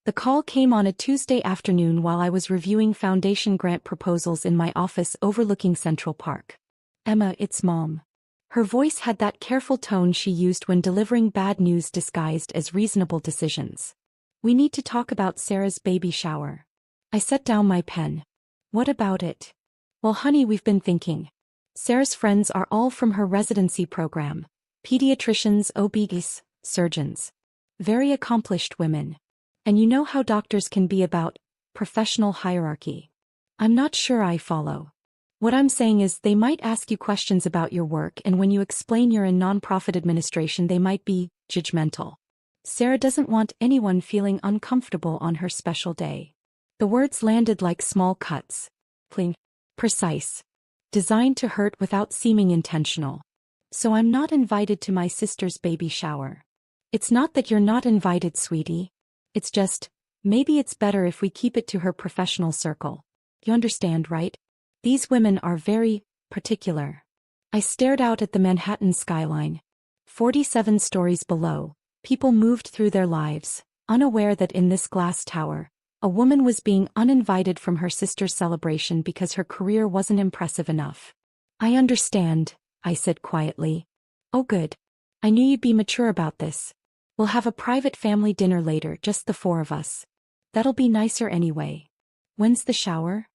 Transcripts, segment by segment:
The call came on a Tuesday afternoon while I was reviewing foundation grant proposals in my office overlooking Central Park. Emma, it's Mom. Her voice had that careful tone she used when delivering bad news disguised as reasonable decisions. We need to talk about Sarah's baby shower. I set down my pen. What about it? Well, honey, we've been thinking. Sarah's friends are all from her residency program. Pediatricians, OBs, surgeons. Very accomplished women. And you know how doctors can be about professional hierarchy. I'm not sure I follow. What I'm saying is they might ask you questions about your work, and when you explain you're in nonprofit administration they might be judgmental. Sarah doesn't want anyone feeling uncomfortable on her special day. The words landed like small cuts. Clean. Precise. Designed to hurt without seeming intentional. So I'm not invited to my sister's baby shower. It's not that you're not invited, sweetie. It's just, maybe it's better if we keep it to her professional circle. You understand, right? These women are very particular. I stared out at the Manhattan skyline. 47 stories below, people moved through their lives, unaware that in this glass tower, a woman was being uninvited from her sister's celebration because her career wasn't impressive enough. I understand, I said quietly. Oh good. I knew you'd be mature about this. We'll have a private family dinner later, just the four of us. That'll be nicer anyway. When's the shower?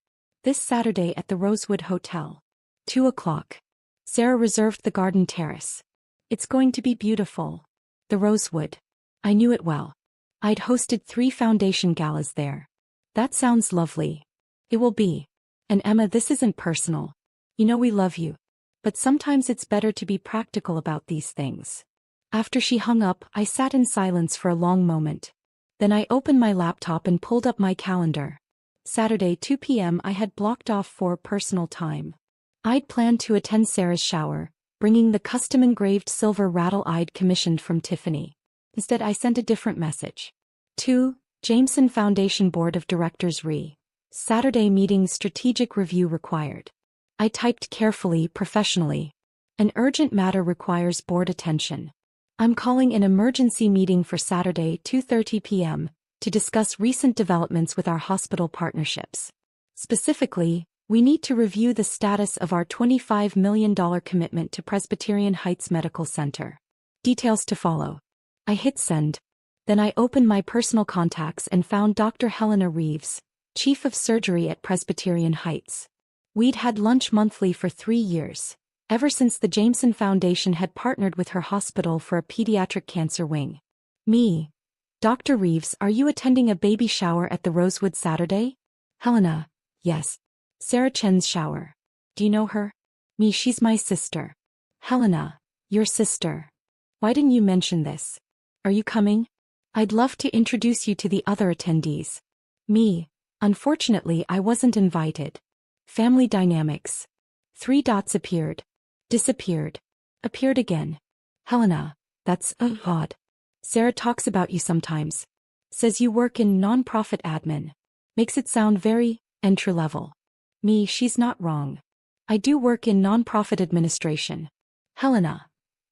This Saturday at the Rosewood Hotel. 2 o'clock. Sarah reserved the garden terrace. It's going to be beautiful. The Rosewood. I knew it well. I'd hosted 3 foundation galas there. That sounds lovely. It will be. And Emma, this isn't personal. You know we love you. But sometimes it's better to be practical about these things. After she hung up, I sat in silence for a long moment. Then I opened my laptop and pulled up my calendar. Saturday 2 p.m. I had blocked off for personal time. I'd planned to attend Sarah's shower, bringing the custom-engraved silver rattle I'd commissioned from Tiffany. Instead I sent a different message. 2. Jameson Foundation Board of Directors Saturday meeting strategic review required. I typed carefully, professionally. An urgent matter requires board attention. I'm calling an emergency meeting for Saturday 2:30 p.m. to discuss recent developments with our hospital partnerships. Specifically, we need to review the status of our $25 million commitment to Presbyterian Heights Medical Center. Details to follow. I hit send. Then I opened my personal contacts and found Dr. Helena Reeves, Chief of Surgery at Presbyterian Heights. We'd had lunch monthly for 3 years, ever since the Jameson Foundation had partnered with her hospital for a pediatric cancer wing. Me. Dr. Reeves, are you attending a baby shower at the Rosewood Saturday? Helena. Yes. Sarah Chen's shower. Do you know her? Me, she's my sister. Helena. Your sister. Why didn't you mention this? Are you coming? I'd love to introduce you to the other attendees. Me. Unfortunately, I wasn't invited. Family dynamics. 3 dots appeared. Disappeared. Appeared again. Helena. That's odd. Sarah talks about you sometimes. Says you work in nonprofit admin. Makes it sound very entry-level. Me, she's not wrong. I do work in nonprofit administration. Helena.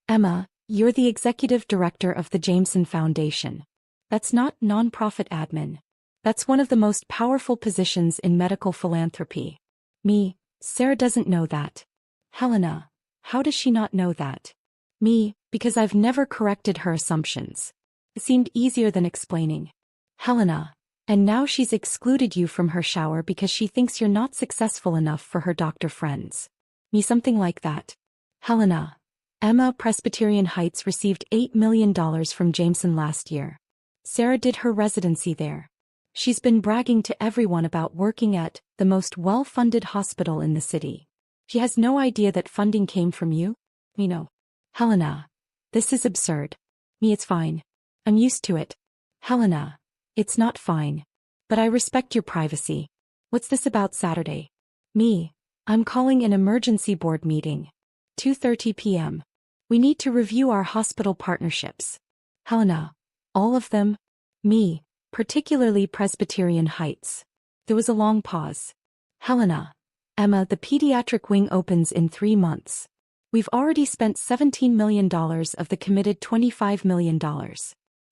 Emma, you're the executive director of the Jameson Foundation. That's not nonprofit admin. That's one of the most powerful positions in medical philanthropy. Me, Sarah doesn't know that. Helena. How does she not know that? Me, because I've never corrected her assumptions. It seemed easier than explaining. Helena. And now she's excluded you from her shower because she thinks you're not successful enough for her doctor friends. Me, something like that. Helena. Emma, Presbyterian Heights received $8 million from Jameson last year. Sarah did her residency there. She's been bragging to everyone about working at the most well-funded hospital in the city. She has no idea that funding came from you? Me, no. Helena. This is absurd. Me, it's fine. I'm used to it. Helena. It's not fine. But I respect your privacy. What's this about Saturday? Me. I'm calling an emergency board meeting. 2:30 p.m. We need to review our hospital partnerships. Helena. All of them? Me. Particularly Presbyterian Heights. There was a long pause. Helena. Emma, the pediatric wing opens in 3 months. We've already spent $17 million of the committed $25 million.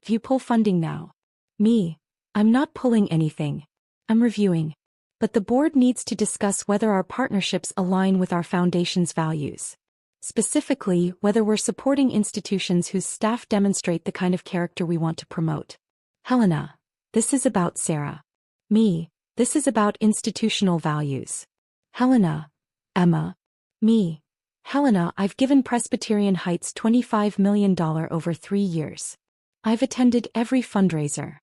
If you pull funding now. Me. I'm not pulling anything. I'm reviewing. But the board needs to discuss whether our partnerships align with our foundation's values. Specifically, whether we're supporting institutions whose staff demonstrate the kind of character we want to promote. Helena, this is about Sarah. Me, this is about institutional values. Helena, Emma, me. Helena, I've given Presbyterian Heights $25 million over 3 years. I've attended every fundraiser.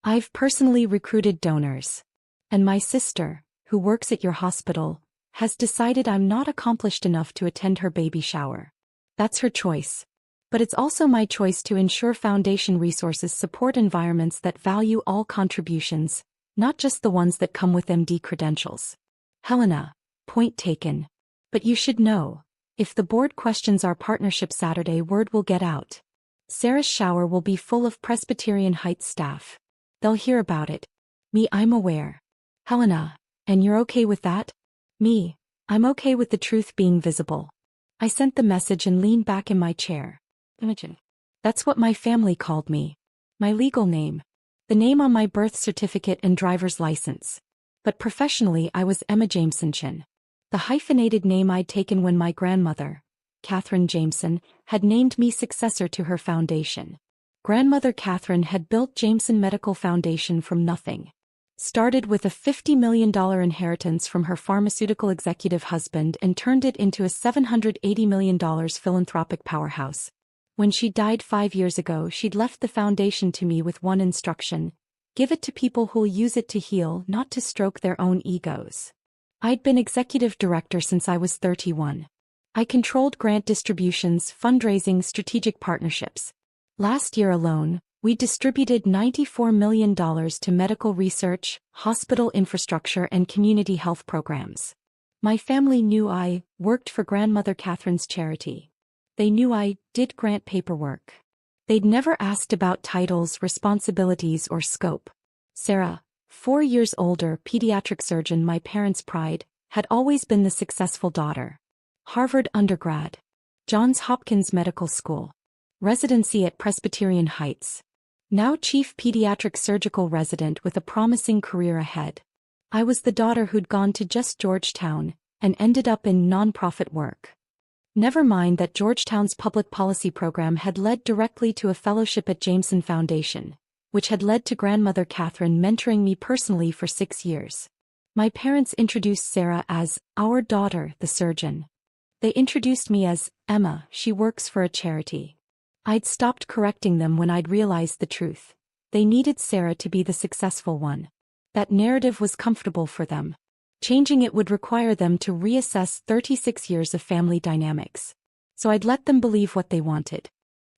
I've personally recruited donors. And my sister, who works at your hospital, has decided I'm not accomplished enough to attend her baby shower. That's her choice. But it's also my choice to ensure foundation resources support environments that value all contributions, not just the ones that come with MD credentials. Helena, point taken. But you should know, if the board questions our partnership Saturday, word will get out. Sarah's shower will be full of Presbyterian Heights staff. They'll hear about it. Me, I'm aware. Helena, and you're okay with that? Me, I'm okay with the truth being visible. I sent the message and leaned back in my chair. Imogen. That's what my family called me. My legal name. The name on my birth certificate and driver's license. But professionally I was Emma Jameson. The hyphenated name I'd taken when my grandmother, Catherine Jameson, had named me successor to her foundation. Grandmother Catherine had built Jameson Medical Foundation from nothing. Started with a $50 million inheritance from her pharmaceutical executive husband and turned it into a $780 million philanthropic powerhouse. When she died 5 years ago, she'd left the foundation to me with one instruction: give it to people who'll use it to heal, not to stroke their own egos. I'd been executive director since I was 31. I controlled grant distributions, fundraising, strategic partnerships. Last year alone, we distributed $94 million to medical research, hospital infrastructure, and community health programs. My family knew I worked for Grandmother Catherine's charity. They knew I did grant paperwork. They'd never asked about titles, responsibilities, or scope. Sarah, 4 years older, pediatric surgeon, my parents' pride, had always been the successful daughter. Harvard undergrad. Johns Hopkins Medical School. Residency at Presbyterian Heights. Now chief pediatric surgical resident with a promising career ahead. I was the daughter who'd gone to just Georgetown and ended up in nonprofit work. Never mind that Georgetown's public policy program had led directly to a fellowship at Jameson Foundation, which had led to Grandmother Catherine mentoring me personally for 6 years. My parents introduced Sarah as our daughter, the surgeon. They introduced me as Emma, she works for a charity. I'd stopped correcting them when I'd realized the truth. They needed Sarah to be the successful one. That narrative was comfortable for them. Changing it would require them to reassess 36 years of family dynamics. So I'd let them believe what they wanted.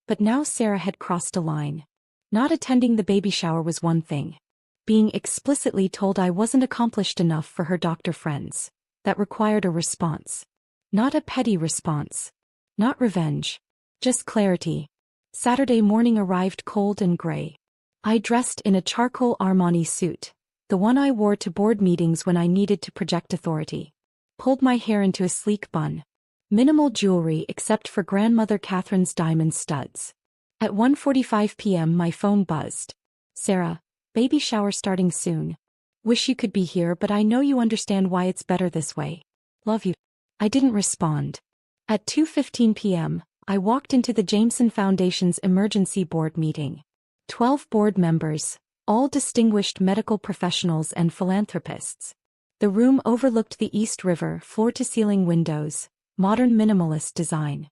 But now Sarah had crossed a line. Not attending the baby shower was one thing. Being explicitly told I wasn't accomplished enough for her doctor friends. That required a response. Not a petty response. Not revenge. Just clarity. Saturday morning arrived cold and gray. I dressed in a charcoal Armani suit, the one I wore to board meetings when I needed to project authority. Pulled my hair into a sleek bun. Minimal jewelry except for Grandmother Catherine's diamond studs. At 1:45 p.m. my phone buzzed. Sarah, baby shower starting soon. Wish you could be here, but I know you understand why it's better this way. Love you. I didn't respond. At 2:15 p.m., I walked into the Jameson Foundation's emergency board meeting. 12 board members, all distinguished medical professionals and philanthropists. The room overlooked the East River, floor-to-ceiling windows, modern minimalist design.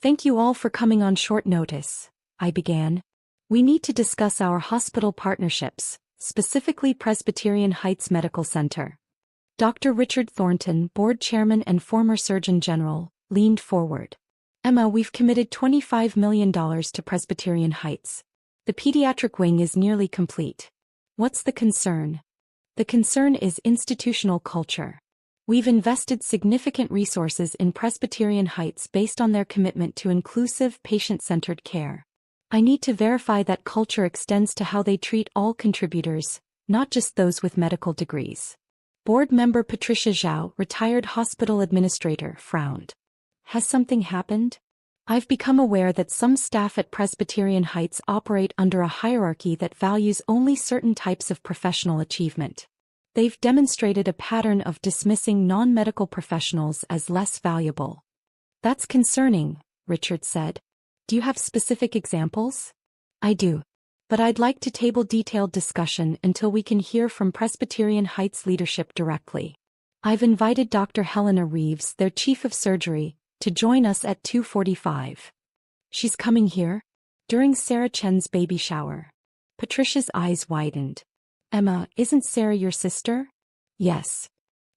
Thank you all for coming on short notice, I began. We need to discuss our hospital partnerships, specifically Presbyterian Heights Medical Center. Dr. Richard Thornton, board chairman and former Surgeon General, leaned forward. Emma, we've committed $25 million to Presbyterian Heights. The pediatric wing is nearly complete. What's the concern? The concern is institutional culture. We've invested significant resources in Presbyterian Heights based on their commitment to inclusive, patient-centered care. I need to verify that culture extends to how they treat all contributors, not just those with medical degrees. Board member Patricia Zhao, retired hospital administrator, frowned. Has something happened? I've become aware that some staff at Presbyterian Heights operate under a hierarchy that values only certain types of professional achievement. They've demonstrated a pattern of dismissing non-medical professionals as less valuable. That's concerning, Richard said. Do you have specific examples? I do. But I'd like to table detailed discussion until we can hear from Presbyterian Heights leadership directly. I've invited Dr. Helena Reeves, their chief of surgery, to join us at 2:45. She's coming here? During Sarah Chen's baby shower. Patricia's eyes widened. Emma, isn't Sarah your sister? Yes.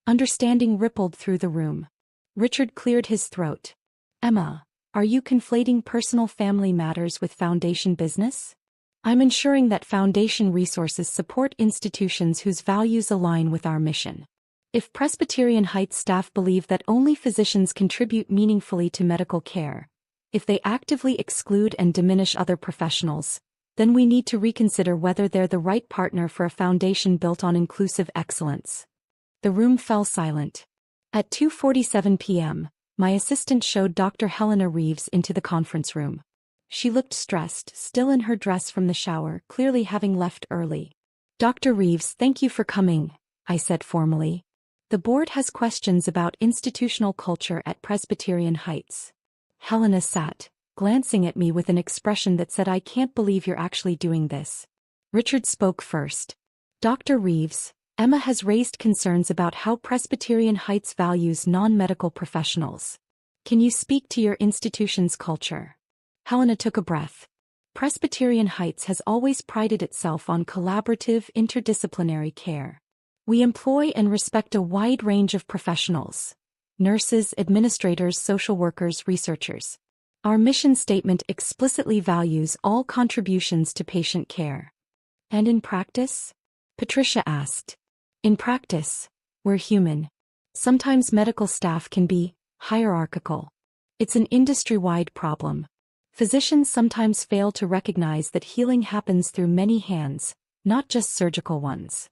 Understanding rippled through the room. Richard cleared his throat. Emma, are you conflating personal family matters with foundation business? I'm ensuring that foundation resources support institutions whose values align with our mission. If Presbyterian Heights staff believe that only physicians contribute meaningfully to medical care, if they actively exclude and diminish other professionals, then we need to reconsider whether they're the right partner for a foundation built on inclusive excellence. The room fell silent. At 2:47 p.m., my assistant showed Dr. Helena Reeves into the conference room. She looked stressed, still in her dress from the shower, clearly having left early. Dr. Reeves, thank you for coming, I said formally. The board has questions about institutional culture at Presbyterian Heights. Helena sat, glancing at me with an expression that said, I can't believe you're actually doing this. Richard spoke first. Dr. Reeves, Emma has raised concerns about how Presbyterian Heights values non-medical professionals. Can you speak to your institution's culture? Helena took a breath. Presbyterian Heights has always prided itself on collaborative, interdisciplinary care. We employ and respect a wide range of professionals: nurses, administrators, social workers, researchers. Our mission statement explicitly values all contributions to patient care. And in practice? Patricia asked. In practice, we're human. Sometimes medical staff can be hierarchical. It's an industry-wide problem. Physicians sometimes fail to recognize that healing happens through many hands, not just surgical ones.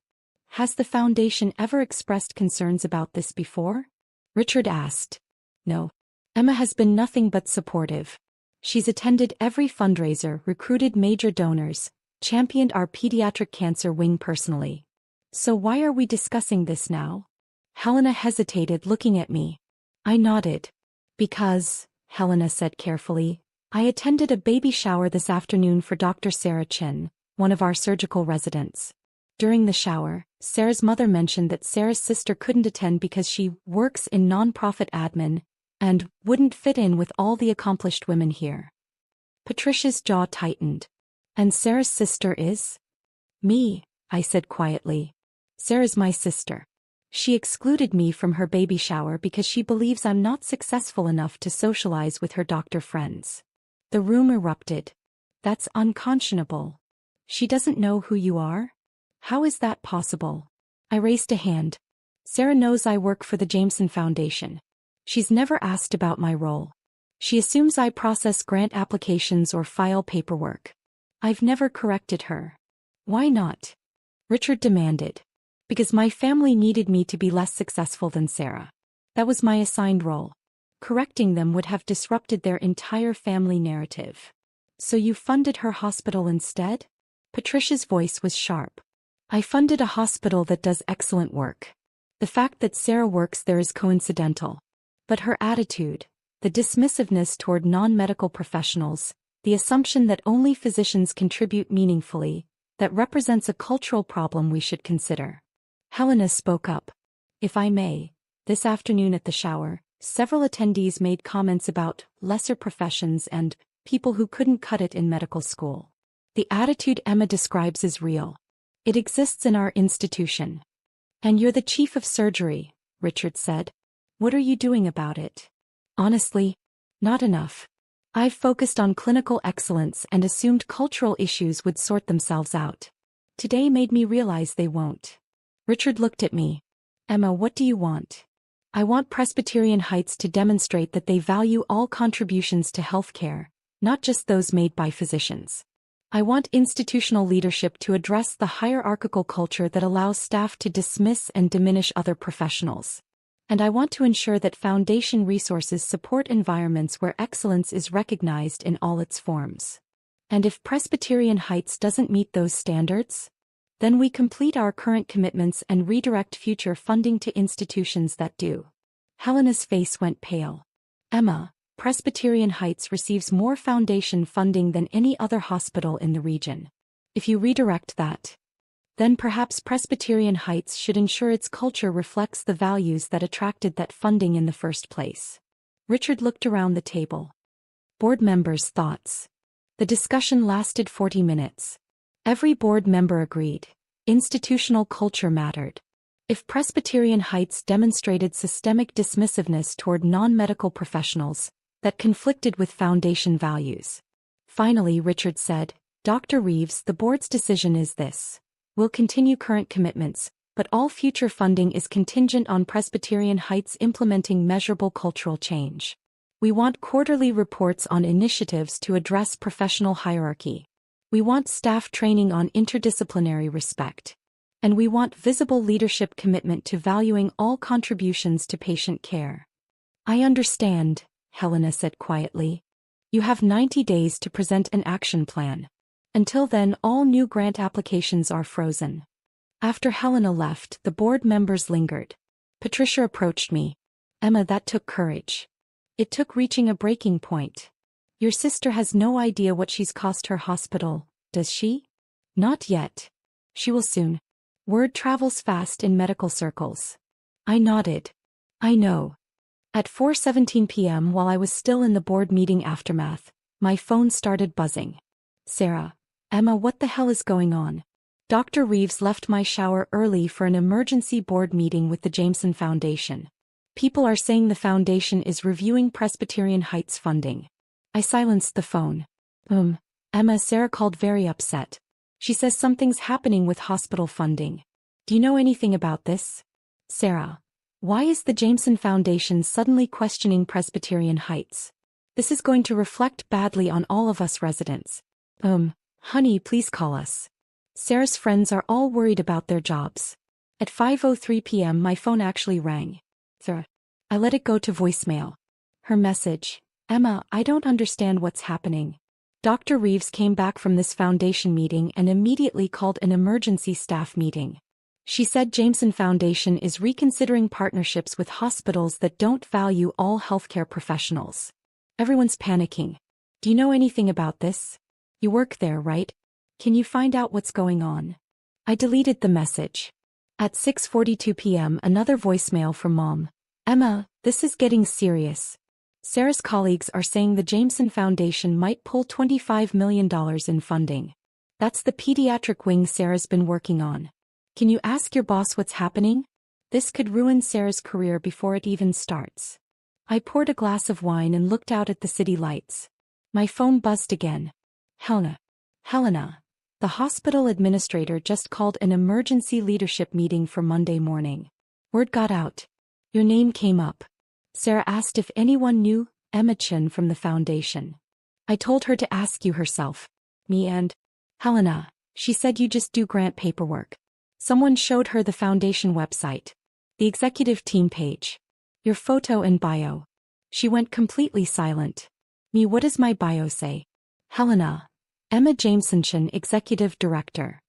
Has the foundation ever expressed concerns about this before? Richard asked. No. Emma has been nothing but supportive. She's attended every fundraiser, recruited major donors, championed our pediatric cancer wing personally. So why are we discussing this now? Helena hesitated, looking at me. I nodded. Because, Helena said carefully, I attended a baby shower this afternoon for Dr. Sarah Chen, one of our surgical residents. During the shower, Sarah's mother mentioned that Sarah's sister couldn't attend because she works in nonprofit admin and wouldn't fit in with all the accomplished women here. Patricia's jaw tightened. And Sarah's sister is? Me, I said quietly. Sarah's my sister. She excluded me from her baby shower because she believes I'm not successful enough to socialize with her doctor friends. The room erupted. That's unconscionable. She doesn't know who you are? How is that possible? I raised a hand. Sarah knows I work for the Jameson Foundation. She's never asked about my role. She assumes I process grant applications or file paperwork. I've never corrected her. Why not? Richard demanded. Because my family needed me to be less successful than Sarah. That was my assigned role. Correcting them would have disrupted their entire family narrative. So you funded her hospital instead? Patricia's voice was sharp. I funded a hospital that does excellent work. The fact that Sarah works there is coincidental. But her attitude, the dismissiveness toward non-medical professionals, the assumption that only physicians contribute meaningfully, that represents a cultural problem we should consider. Helena spoke up. If I may, this afternoon at the shower, several attendees made comments about lesser professions and people who couldn't cut it in medical school. The attitude Emma describes is real. It exists in our institution. And you're the chief of surgery, Richard said. What are you doing about it? Honestly, not enough. I've focused on clinical excellence and assumed cultural issues would sort themselves out. Today made me realize they won't. Richard looked at me. Emma, what do you want? I want Presbyterian Heights to demonstrate that they value all contributions to healthcare, not just those made by physicians. I want institutional leadership to address the hierarchical culture that allows staff to dismiss and diminish other professionals. And I want to ensure that foundation resources support environments where excellence is recognized in all its forms. And if Presbyterian Heights doesn't meet those standards, then we complete our current commitments and redirect future funding to institutions that do. Helena's face went pale. Emma, Presbyterian Heights receives more foundation funding than any other hospital in the region. If you redirect that, then perhaps Presbyterian Heights should ensure its culture reflects the values that attracted that funding in the first place. Richard looked around the table. Board members' thoughts. The discussion lasted 40 minutes. Every board member agreed. Institutional culture mattered. If Presbyterian Heights demonstrated systemic dismissiveness toward non-medical professionals, that conflicted with foundation values. Finally, Richard said, Dr. Reeves, the board's decision is this. We'll continue current commitments, but all future funding is contingent on Presbyterian Heights implementing measurable cultural change. We want quarterly reports on initiatives to address professional hierarchy. We want staff training on interdisciplinary respect. And we want visible leadership commitment to valuing all contributions to patient care. I understand, Helena said quietly. You have 90 days to present an action plan. Until then, all new grant applications are frozen. After Helena left, the board members lingered. Patricia approached me. Emma, that took courage. It took reaching a breaking point. Your sister has no idea what she's cost her hospital, does she? Not yet. She will soon. Word travels fast in medical circles. I nodded. I know. At 4:17 p.m. while I was still in the board meeting aftermath, my phone started buzzing. Sarah. Emma, what the hell is going on? Dr. Reeves left my shower early for an emergency board meeting with the Jameson Foundation. People are saying the foundation is reviewing Presbyterian Heights funding. I silenced the phone. Emma, Sarah called very upset. She says something's happening with hospital funding. Do you know anything about this? Sarah. Why is the Jameson Foundation suddenly questioning Presbyterian Heights? This is going to reflect badly on all of us residents. Honey, please call us. Sarah's friends are all worried about their jobs. At 5:03 p.m. my phone actually rang. I let it go to voicemail. Her message. Emma, I don't understand what's happening. Dr. Reeves came back from this foundation meeting and immediately called an emergency staff meeting. She said Jameson Foundation is reconsidering partnerships with hospitals that don't value all healthcare professionals. Everyone's panicking. Do you know anything about this? You work there, right? Can you find out what's going on? I deleted the message. At 6:42 p.m. another voicemail from Mom. Emma, this is getting serious. Sarah's colleagues are saying the Jameson Foundation might pull $25 million in funding. That's the pediatric wing Sarah's been working on. Can you ask your boss what's happening? This could ruin Sarah's career before it even starts. I poured a glass of wine and looked out at the city lights. My phone buzzed again. Helena. The hospital administrator just called an emergency leadership meeting for Monday morning. Word got out. Your name came up. Sarah asked if anyone knew Emma Chin from the foundation. I told her to ask you herself. Me and Helena. She said you just do grant paperwork. Someone showed her the foundation website. The executive team page. Your photo and bio. She went completely silent. Me, what does my bio say? Helena. Emma Jameson Chin, Executive Director.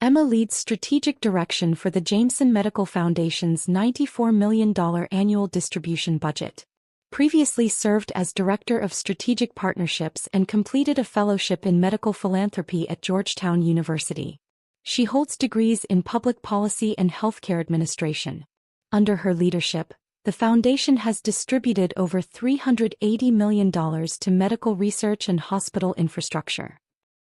Emma leads strategic direction for the Jameson Medical Foundation's $94 million annual distribution budget. Previously served as Director of Strategic Partnerships and completed a fellowship in medical philanthropy at Georgetown University. She holds degrees in public policy and healthcare administration. Under her leadership, the foundation has distributed over $380 million to medical research and hospital infrastructure.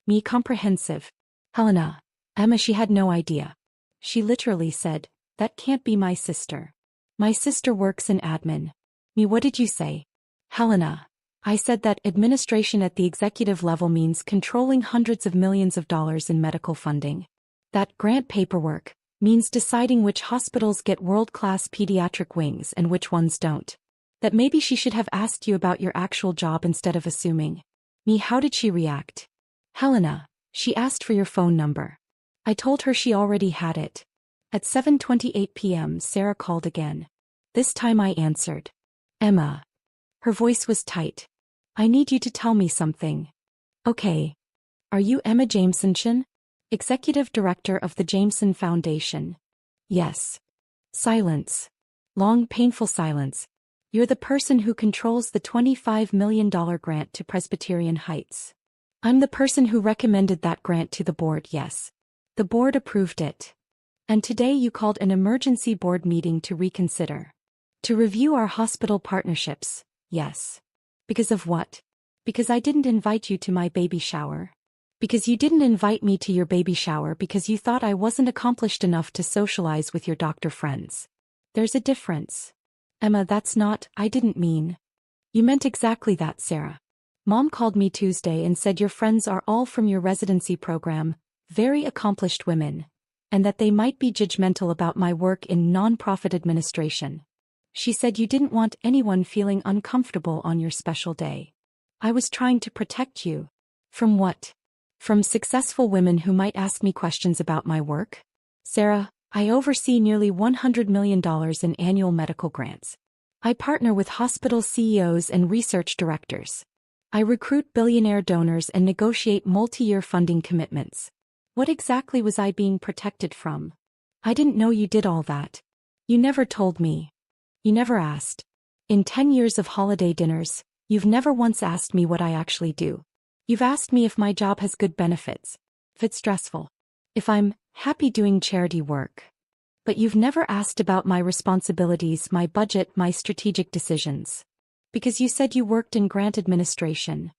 Me, comprehensive. Helena. Emma, she had no idea. She literally said, that can't be my sister. My sister works in admin. Me, what did you say? Helena. I said that administration at the executive level means controlling hundreds of millions of dollars in medical funding. That grant paperwork means deciding which hospitals get world-class pediatric wings and which ones don't. That maybe she should have asked you about your actual job instead of assuming. Me, how did she react? Helena. She asked for your phone number. I told her she already had it. At 7:28 p.m. Sarah called again. This time I answered. Emma. Her voice was tight. I need you to tell me something. Okay. Are you Emma Jameson, Executive Director of the Jameson Foundation? Yes. Silence. Long, painful silence. You're the person who controls the $25 million grant to Presbyterian Heights. I'm the person who recommended that grant to the board, yes. The board approved it. And today you called an emergency board meeting to reconsider. To review our hospital partnerships, yes. Because of what? Because I didn't invite you to my baby shower. Because you didn't invite me to your baby shower because you thought I wasn't accomplished enough to socialize with your doctor friends. There's a difference. Emma, that's not, I didn't mean. You meant exactly that, Sarah. Mom called me Tuesday and said your friends are all from your residency program, very accomplished women, and that they might be judgmental about my work in nonprofit administration. She said you didn't want anyone feeling uncomfortable on your special day. I was trying to protect you. From what? From successful women who might ask me questions about my work? Sarah, I oversee nearly $100 million in annual medical grants. I partner with hospital CEOs and research directors. I recruit billionaire donors and negotiate multi-year funding commitments. What exactly was I being protected from? I didn't know you did all that. You never told me. You never asked. In 10 years of holiday dinners, you've never once asked me what I actually do. You've asked me if my job has good benefits, if it's stressful, if I'm happy doing charity work. But you've never asked about my responsibilities, my budget, my strategic decisions. Because you said you worked in grant administration.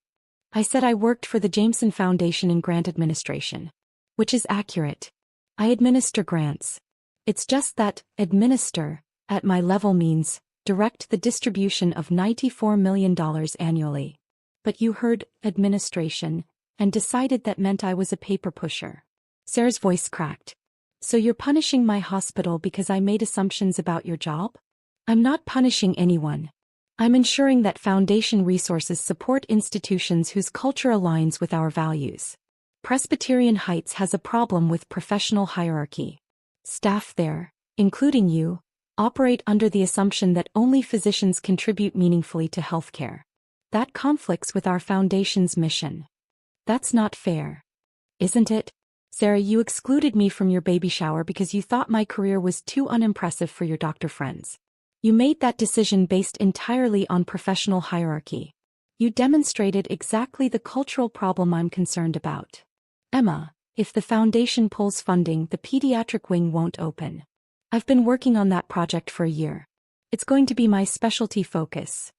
I said I worked for the Jameson Foundation in grant administration. Which is accurate. I administer grants. It's just that, administer, at my level means, direct the distribution of $94 million annually. But you heard, administration, and decided that meant I was a paper pusher. Sarah's voice cracked. So you're punishing my hospital because I made assumptions about your job? I'm not punishing anyone. I'm ensuring that foundation resources support institutions whose culture aligns with our values. Presbyterian Heights has a problem with professional hierarchy. Staff there, including you, operate under the assumption that only physicians contribute meaningfully to healthcare. That conflicts with our foundation's mission. That's not fair. Isn't it? Sarah, you excluded me from your baby shower because you thought my career was too unimpressive for your doctor friends. You made that decision based entirely on professional hierarchy. You demonstrated exactly the cultural problem I'm concerned about. Emma, if the foundation pulls funding, the pediatric wing won't open. I've been working on that project for a year. It's going to be my specialty focus.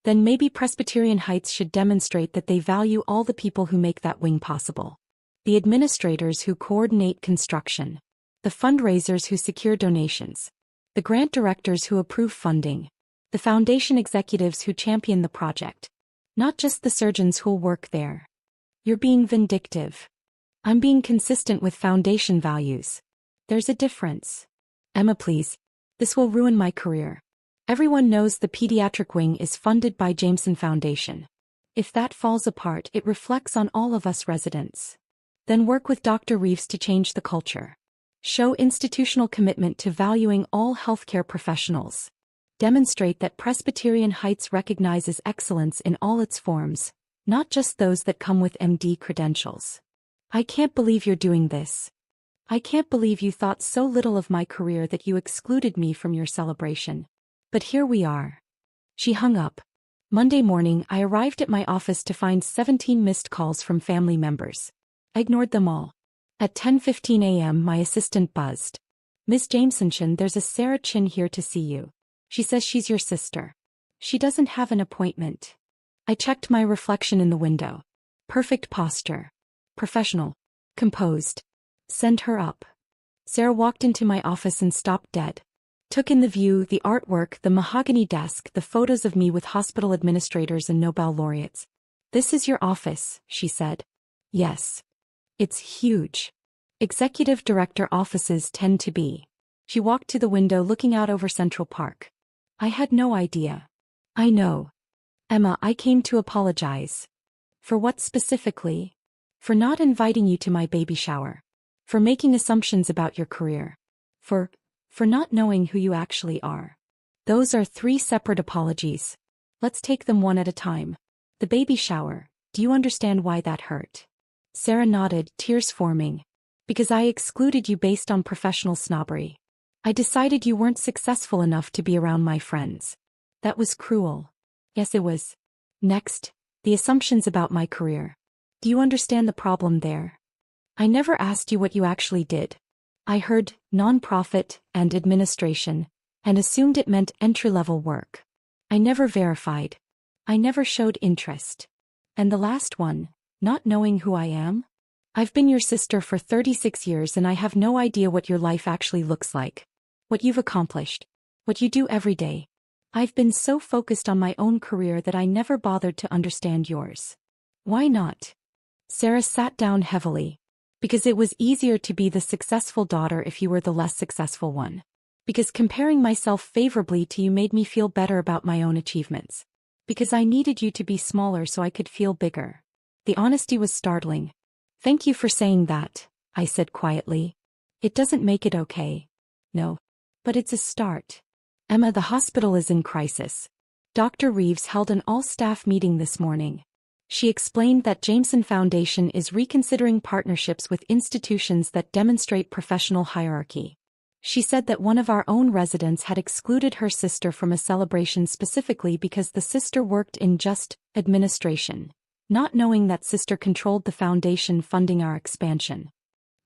Then maybe Presbyterian Heights should demonstrate that they value all the people who make that wing possible. The administrators who coordinate construction. The fundraisers who secure donations. The grant directors who approve funding. The foundation executives who champion the project. Not just the surgeons who'll work there. You're being vindictive. I'm being consistent with foundation values. There's a difference. Emma, please. This will ruin my career. Everyone knows the pediatric wing is funded by Jameson Foundation. If that falls apart, it reflects on all of us residents. Then work with Dr. Reeves to change the culture. Show institutional commitment to valuing all healthcare professionals. Demonstrate that Presbyterian Heights recognizes excellence in all its forms, not just those that come with MD credentials. I can't believe you're doing this. I can't believe you thought so little of my career that you excluded me from your celebration. But here we are. She hung up. Monday morning, I arrived at my office to find 17 missed calls from family members. I ignored them all. At 10:15 a.m., my assistant buzzed. Miss Jameson, there's a Sarah Chin here to see you. She says she's your sister. She doesn't have an appointment. I checked my reflection in the window. Perfect posture. Professional. Composed. Send her up. Sarah walked into my office and stopped dead. Took in the view, the artwork, the mahogany desk, the photos of me with hospital administrators and Nobel laureates. This is your office, she said. Yes. It's huge. Executive director offices tend to be. She walked to the window looking out over Central Park. I had no idea. I know. Emma, I came to apologize. For what specifically? For not inviting you to my baby shower. For making assumptions about your career. For not knowing who you actually are. Those are three separate apologies. Let's take them one at a time. The baby shower, do you understand why that hurt? Sarah nodded, tears forming. Because I excluded you based on professional snobbery. I decided you weren't successful enough to be around my friends. That was cruel. Yes, it was. Next, the assumptions about my career. Do you understand the problem there? I never asked you what you actually did. I heard nonprofit and administration, and assumed it meant entry-level work. I never verified. I never showed interest. And the last one, not knowing who I am? I've been your sister for 36 years and I have no idea what your life actually looks like. What you've accomplished. What you do every day. I've been so focused on my own career that I never bothered to understand yours. Why not? Sarah sat down heavily. Because it was easier to be the successful daughter if you were the less successful one. Because comparing myself favorably to you made me feel better about my own achievements. Because I needed you to be smaller so I could feel bigger. The honesty was startling. Thank you for saying that, I said quietly. It doesn't make it okay. No. But it's a start. Emma, the hospital is in crisis. Dr. Reeves held an all-staff meeting this morning. She explained that Jameson Foundation is reconsidering partnerships with institutions that demonstrate professional hierarchy. She said that one of our own residents had excluded her sister from a celebration specifically because the sister worked in just administration, not knowing that sister controlled the foundation funding our expansion.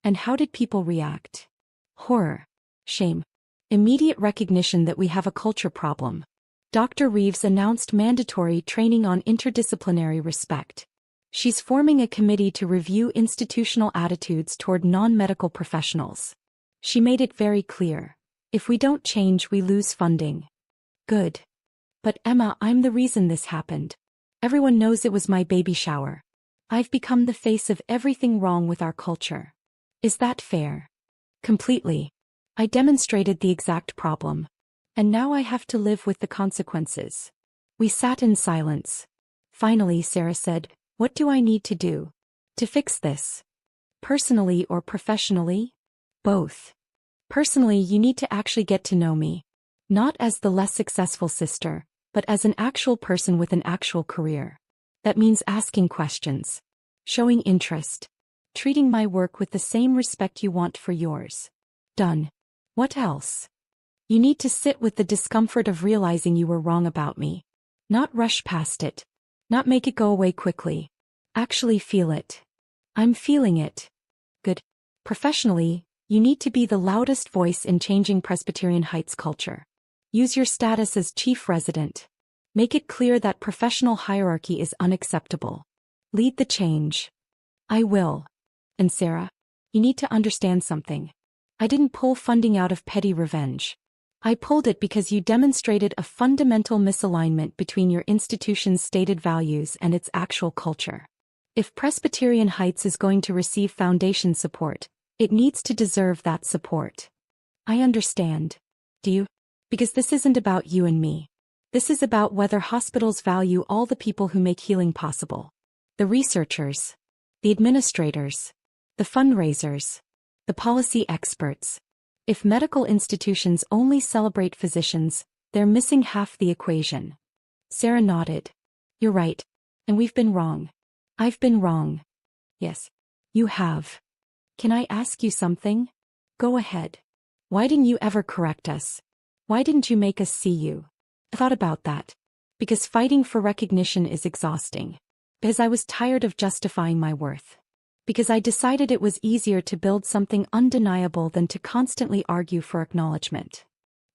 And how did people react? Horror. Shame. Immediate recognition that we have a culture problem. Dr. Reeves announced mandatory training on interdisciplinary respect. She's forming a committee to review institutional attitudes toward non-medical professionals. She made it very clear. If we don't change, we lose funding. Good. But Emma, I'm the reason this happened. Everyone knows it was my baby shower. I've become the face of everything wrong with our culture. Is that fair? Completely. I demonstrated the exact problem. And now I have to live with the consequences. We sat in silence. Finally, Sarah said, what do I need to do to fix this? Personally or professionally? Both. Personally, you need to actually get to know me. Not as the less successful sister, but as an actual person with an actual career. That means asking questions. Showing interest. Treating my work with the same respect you want for yours. Done. What else? You need to sit with the discomfort of realizing you were wrong about me. Not rush past it. Not make it go away quickly. Actually feel it. I'm feeling it. Good. Professionally, you need to be the loudest voice in changing Presbyterian Heights culture. Use your status as chief resident. Make it clear that professional hierarchy is unacceptable. Lead the change. I will. And Sarah, you need to understand something. I didn't pull funding out of petty revenge. I pulled it because you demonstrated a fundamental misalignment between your institution's stated values and its actual culture. If Presbyterian Heights is going to receive foundation support, it needs to deserve that support. I understand. Do you? Because this isn't about you and me. This is about whether hospitals value all the people who make healing possible. The researchers, the administrators, the fundraisers, the policy experts. If medical institutions only celebrate physicians, they're missing half the equation. Sarah nodded. You're right. And we've been wrong. I've been wrong. Yes. You have. Can I ask you something? Go ahead. Why didn't you ever correct us? Why didn't you make us see you? I thought about that. Because fighting for recognition is exhausting. Because I was tired of justifying my worth. Because I decided it was easier to build something undeniable than to constantly argue for acknowledgement.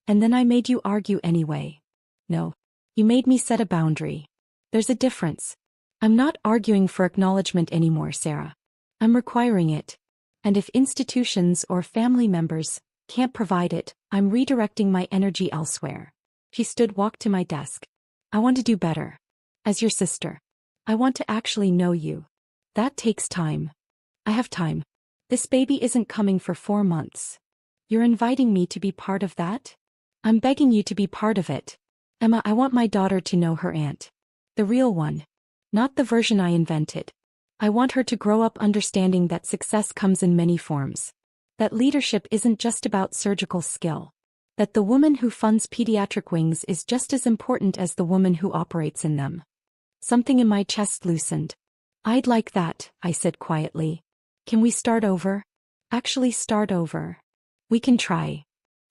And then I made you argue anyway. No. You made me set a boundary. There's a difference. I'm not arguing for acknowledgement anymore, Sarah. I'm requiring it. And if institutions or family members can't provide it, I'm redirecting my energy elsewhere. She walked to my desk. I want to do better. As your sister. I want to actually know you. That takes time. I have time. This baby isn't coming for 4 months. You're inviting me to be part of that? I'm begging you to be part of it. Emma, I want my daughter to know her aunt. The real one. Not the version I invented. I want her to grow up understanding that success comes in many forms. That leadership isn't just about surgical skill. That the woman who funds pediatric wings is just as important as the woman who operates in them. Something in my chest loosened. I'd like that, I said quietly. Can we start over? Actually start over. We can try.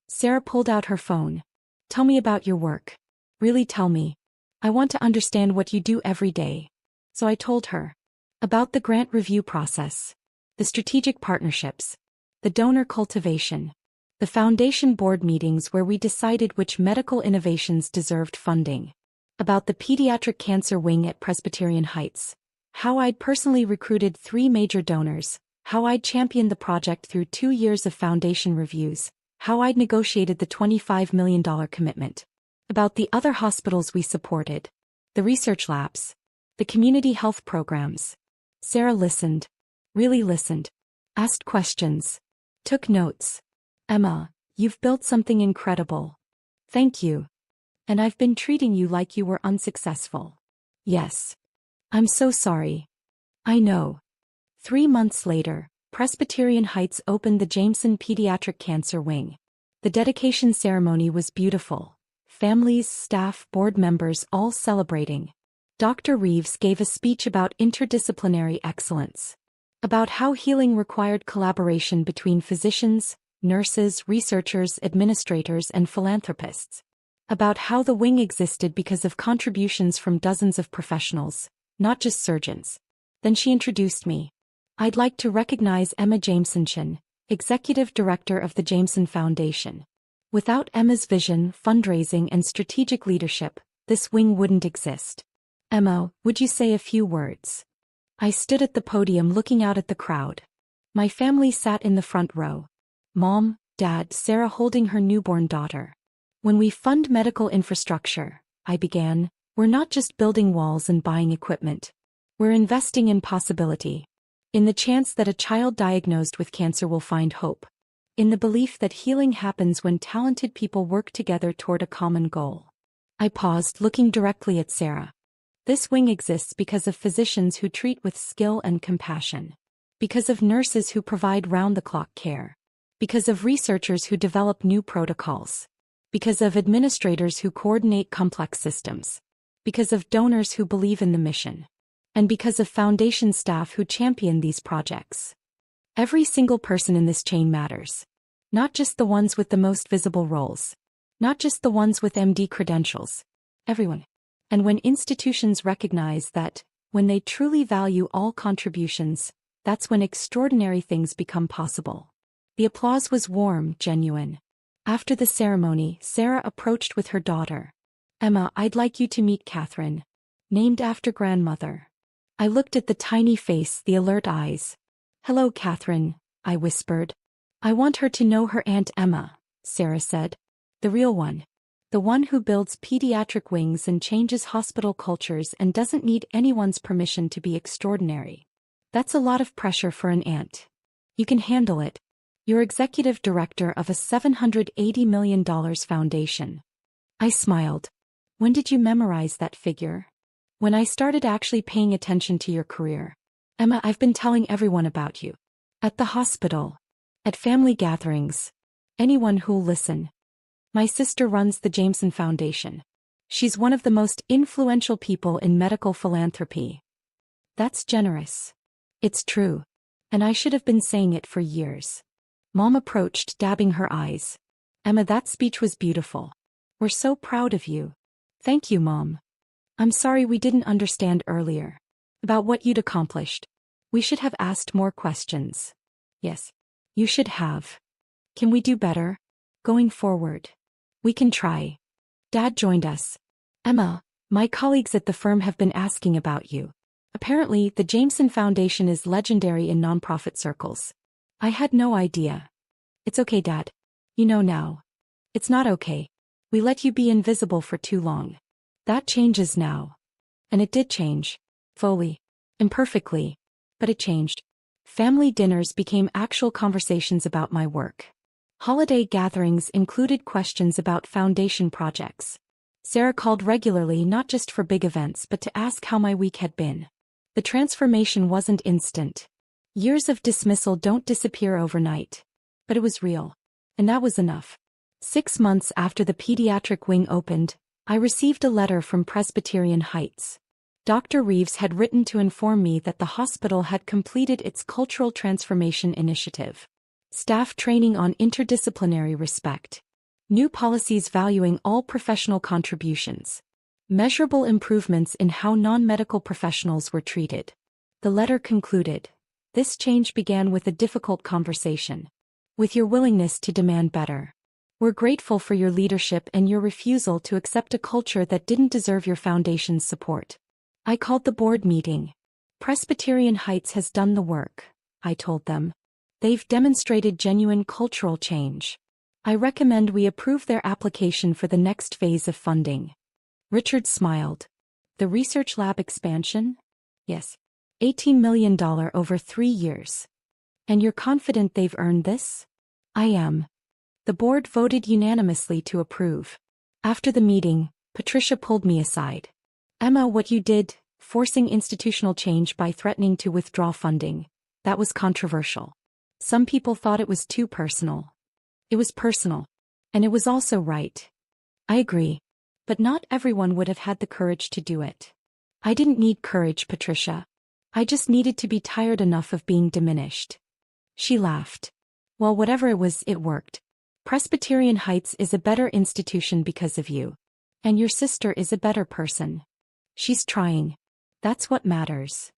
Sarah pulled out her phone. Tell me about your work. Really tell me. I want to understand what you do every day. So I told her. About the grant review process. The strategic partnerships. The donor cultivation. The foundation board meetings where we decided which medical innovations deserved funding. About the pediatric cancer wing at Presbyterian Heights. How I'd personally recruited 3 major donors. How I'd championed the project through 2 years of foundation reviews. How I'd negotiated the $25 million commitment. About the other hospitals we supported. The research labs. The community health programs. Sarah listened. Really listened. Asked questions. Took notes. Emma, you've built something incredible. Thank you. And I've been treating you like you were unsuccessful. Yes. I'm so sorry. I know. 3 months later, Presbyterian Heights opened the Jameson Pediatric Cancer Wing. The dedication ceremony was beautiful. Families, staff, board members all celebrating. Dr. Reeves gave a speech about interdisciplinary excellence. About how healing required collaboration between physicians, nurses, researchers, administrators, and philanthropists. About how the wing existed because of contributions from dozens of professionals, not just surgeons. Then she introduced me. I'd like to recognize Emma Jameson, Executive Director of the Jameson Foundation. Without Emma's vision, fundraising, and strategic leadership, this wing wouldn't exist. Emma, would you say a few words? I stood at the podium looking out at the crowd. My family sat in the front row. Mom, Dad, Sarah holding her newborn daughter. When we fund medical infrastructure, I began, we're not just building walls and buying equipment. We're investing in possibility. In the chance that a child diagnosed with cancer will find hope. In the belief that healing happens when talented people work together toward a common goal. I paused, looking directly at Sarah. This wing exists because of physicians who treat with skill and compassion. Because of nurses who provide round-the-clock care. Because of researchers who develop new protocols. Because of administrators who coordinate complex systems. Because of donors who believe in the mission. And because of foundation staff who champion these projects. Every single person in this chain matters. Not just the ones with the most visible roles. Not just the ones with MD credentials. Everyone. And when institutions recognize that, when they truly value all contributions, that's when extraordinary things become possible. The applause was warm, genuine. After the ceremony, Sarah approached with her daughter. Emma, I'd like you to meet Catherine. Named after grandmother. I looked at the tiny face, the alert eyes. Hello, Catherine, I whispered. I want her to know her Aunt Emma, Sarah said. The real one. The one who builds pediatric wings and changes hospital cultures and doesn't need anyone's permission to be extraordinary. That's a lot of pressure for an aunt. You can handle it. You're executive director of a $780 million foundation. I smiled. When did you memorize that figure? When I started actually paying attention to your career. Emma, I've been telling everyone about you. At the hospital. At family gatherings. Anyone who'll listen. My sister runs the Jameson Foundation. She's one of the most influential people in medical philanthropy. That's generous. It's true. And I should have been saying it for years. Mom approached, dabbing her eyes. Emma, that speech was beautiful. We're so proud of you. Thank you, Mom. I'm sorry we didn't understand earlier. About what you'd accomplished. We should have asked more questions. Yes. You should have. Can we do better? Going forward. We can try. Dad joined us. Emma, my colleagues at the firm have been asking about you. Apparently, the Jameson Foundation is legendary in nonprofit circles. I had no idea. It's okay, Dad. You know now. It's not okay. We let you be invisible for too long. That changes now. And it did change. Fully. Imperfectly. But it changed. Family dinners became actual conversations about my work. Holiday gatherings included questions about foundation projects. Sarah called regularly not just for big events but to ask how my week had been. The transformation wasn't instant. Years of dismissal don't disappear overnight. But it was real. And that was enough. 6 months after the pediatric wing opened, I received a letter from Presbyterian Heights. Dr. Reeves had written to inform me that the hospital had completed its cultural transformation initiative. Staff training on interdisciplinary respect. New policies valuing all professional contributions. Measurable improvements in how non-medical professionals were treated. The letter concluded. This change began with a difficult conversation. With your willingness to demand better. We're grateful for your leadership and your refusal to accept a culture that didn't deserve your foundation's support. I called the board meeting. Presbyterian Heights has done the work, I told them. They've demonstrated genuine cultural change. I recommend we approve their application for the next phase of funding. Richard smiled. The research lab expansion? Yes. $18 million over 3 years. And you're confident they've earned this? I am. The board voted unanimously to approve. After the meeting, Patricia pulled me aside. Emma, what you did, forcing institutional change by threatening to withdraw funding, that was controversial. Some people thought it was too personal. It was personal. And it was also right. I agree. But not everyone would have had the courage to do it. I didn't need courage, Patricia. I just needed to be tired enough of being diminished. She laughed. Well, whatever it was, it worked. Presbyterian Heights is a better institution because of you. And your sister is a better person. She's trying. That's what matters.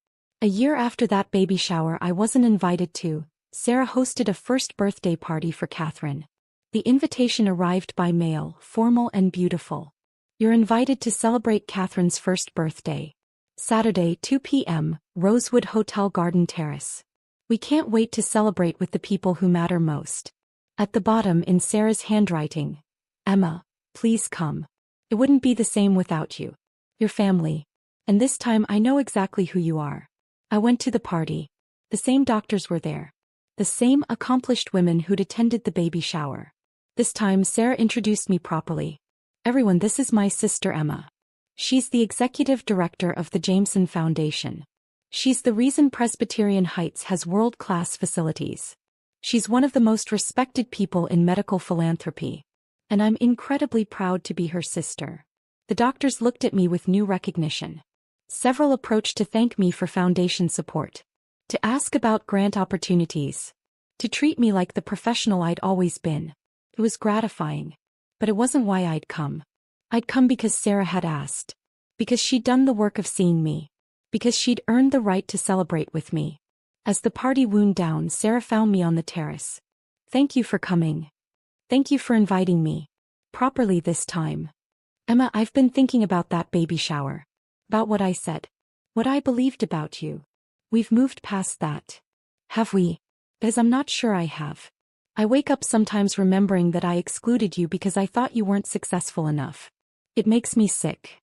A year after that baby shower I wasn't invited to, Sarah hosted a first birthday party for Catherine. The invitation arrived by mail, formal and beautiful. You're invited to celebrate Catherine's first birthday. Saturday, 2 p.m., Rosewood Hotel Garden Terrace. We can't wait to celebrate with the people who matter most. At the bottom in Sarah's handwriting, Emma, please come. It wouldn't be the same without you. Your family. And this time I know exactly who you are. I went to the party. The same doctors were there. The same accomplished women who'd attended the baby shower. This time Sarah introduced me properly. Everyone, this is my sister Emma. She's the executive director of the Jameson Foundation. She's the reason Presbyterian Heights has world-class facilities. She's one of the most respected people in medical philanthropy. And I'm incredibly proud to be her sister. The doctors looked at me with new recognition. Several approached to thank me for foundation support. To ask about grant opportunities. To treat me like the professional I'd always been. It was gratifying. But it wasn't why I'd come. I'd come because Sarah had asked. Because she'd done the work of seeing me. Because she'd earned the right to celebrate with me. As the party wound down, Sarah found me on the terrace. Thank you for coming. Thank you for inviting me. Properly this time. Emma, I've been thinking about that baby shower. About what I said. What I believed about you. We've moved past that. Have we? Because I'm not sure I have. I wake up sometimes remembering that I excluded you because I thought you weren't successful enough. It makes me sick.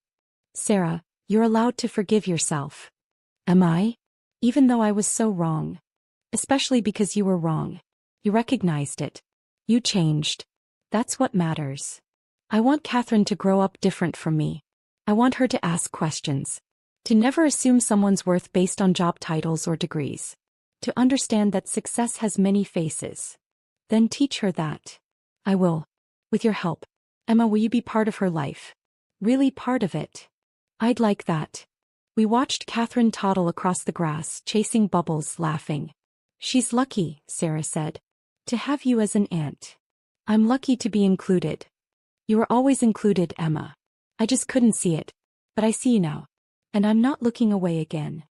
Sarah, you're allowed to forgive yourself. Am I? Even though I was so wrong. Especially because you were wrong. You recognized it. You changed. That's what matters. I want Catherine to grow up different from me. I want her to ask questions. To never assume someone's worth based on job titles or degrees. To understand that success has many faces. Then teach her that. I will. With your help. Emma, will you be part of her life? Really part of it? I'd like that. We watched Catherine toddle across the grass, chasing bubbles, laughing. She's lucky, Sarah said. To have you as an aunt. I'm lucky to be included. You were always included, Emma. I just couldn't see it. But I see you now. And I'm not looking away again.